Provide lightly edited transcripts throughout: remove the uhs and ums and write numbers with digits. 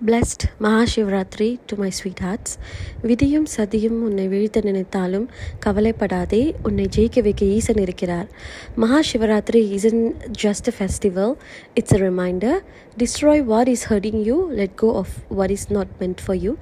Blessed Mahashivratri to my sweethearts. விதியும் சதியும் உன்னை வீழ்த்த நினைத்தாலும் கவலைப்படாதே, உன்னை ஜெயிக்க வைக்க ஈசன் இருக்கிறார். Mahashivratri isn't just a festival, it's a reminder. Destroy what is hurting you, let go of what is not meant for you.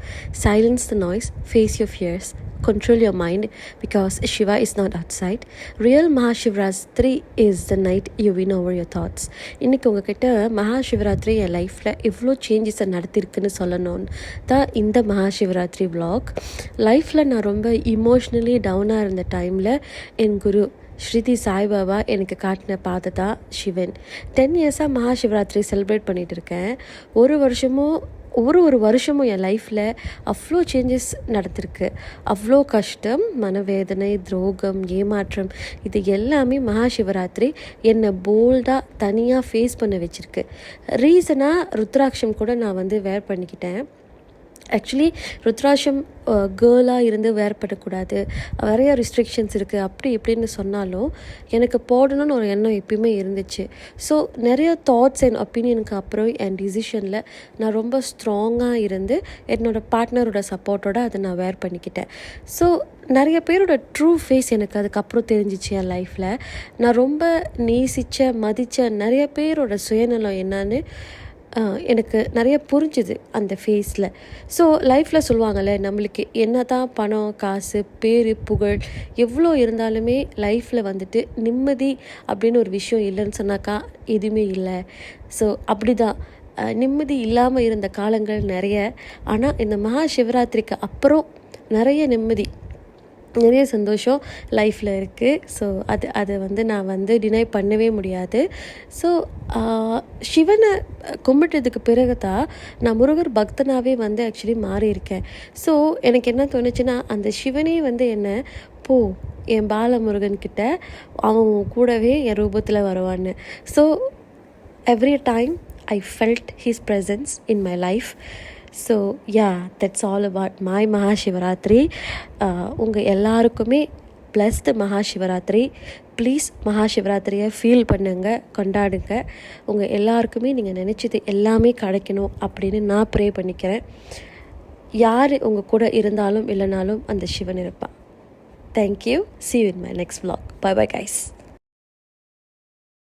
Silence the noise, face your fears. Control your mind because Shiva is not outside. Real Mahashivratri is the night you win over your thoughts. இன்னைக்கு உங்ககிட்ட மகாசிவராத்திரி என் லைஃப்பில் எவ்வளோ சேஞ்சஸை நடத்திருக்குன்னு சொல்லணும்னு தான் இந்த Mahashivratri vlog. லைஃப்பில் நான் ரொம்ப இமோஷ்னலி டவுனாக இருந்த டைமில் என் குரு ஸ்ரீதி சாய்பாபா எனக்கு காட்டின பாதை தான் சிவன். 10 இயர்ஸாக மகாசிவராத்திரி செலிப்ரேட் பண்ணிகிட்டு இருக்கேன். ஒரு வருஷமும் என் லைஃப்பில் அவ்வளோ சேஞ்சஸ் நடந்திருக்கு. அவ்வளோ கஷ்டம், மனவேதனை, துரோகம், ஏமாற்றம், இது எல்லாமே மகாசிவராத்திரி என்னை போல்டாக தனியாக ஃபேஸ் பண்ண வச்சுருக்கு. ரீசனாக ருத்ராட்சம் கூட நான் வேர் பண்ணிக்கிட்டேன். ஆக்சுவலி ருத்ராட்சம் கேர்ளாக இருந்து வேர் பண்ணக்கூடாது, நிறைய ரிஸ்ட்ரிக்ஷன்ஸ் இருக்குது அப்படி இப்படின்னு சொன்னாலும் எனக்கு போடணும்னு ஒரு எண்ணம் எப்பயுமே இருந்துச்சு. ஸோ நிறைய தாட்ஸ் அண்ட் ஒப்பீனியனுக்கு அப்புறம் என் டிசிஷனில் நான் ரொம்ப ஸ்ட்ராங்காக இருந்து என்னோடய பார்ட்னரோட சப்போர்ட்டோடு அதை நான் வேர் பண்ணிக்கிட்டேன். ஸோ நிறைய பேரோட ட்ரூ ஃபேஸ் எனக்கு அதுக்கப்புறம் தெரிஞ்சிச்சு. என் லைஃப்பில் நான் ரொம்ப மதித்த நிறைய பேரோட சுயநலம் என்னன்னு எனக்கு நிறைய புரிஞ்சுது அந்த ஃபேஸில். ஸோ லைஃப்பில் சொல்லுவாங்கள்ல, நம்மளுக்கு என்ன தான் பணம், காசு, பேர், புகழ் எவ்வளோ இருந்தாலுமே லைஃப்பில் நிம்மதி அப்படின்னு ஒரு விஷயம் இல்லைன்னு சொன்னாக்கா எதுவுமே இல்லை. ஸோ அப்படி தான் நிம்மதி இல்லாமல் இருந்த காலங்கள் நிறைய. ஆனால் இந்த மகா சிவராத்திரிக்கு அப்புறம் நிறைய நிம்மதி, நிறைய சந்தோஷம் லைஃப்பில் இருக்குது. ஸோ அதை நான் டினை பண்ணவே முடியாது. ஸோ சிவனை கும்பிட்டதுக்கு பிறகு தான் நான் முருகர் பக்தனாகவே ஆக்சுவலி மாறியிருக்கேன். ஸோ எனக்கு என்ன தோணுச்சுன்னா, அந்த சிவனே என்ன போ என் பாலமுருகன்கிட்ட, அவன் கூடவே என் ரூபத்தில் வருவான்னு. So every time I felt his presence in my life. So yeah, that's all about my Mahashivaratri. உங்கள் எல்லாருக்குமே blessed மகாசிவராத்திரி. ப்ளீஸ் மகாசிவராத்திரியை ஃபீல் பண்ணுங்க, கொண்டாடுங்க. உங்கள் எல்லாருக்குமே நீங்கள் நினச்சது எல்லாமே கிடைக்கணும் அப்படின்னு நான் ப்ரே பண்ணிக்கிறேன். யார் உங்கள் கூட இருந்தாலும் இல்லைனாலும் அந்த சிவன் இருப்பான். Thank you. See you in my next vlog. Bye bye guys.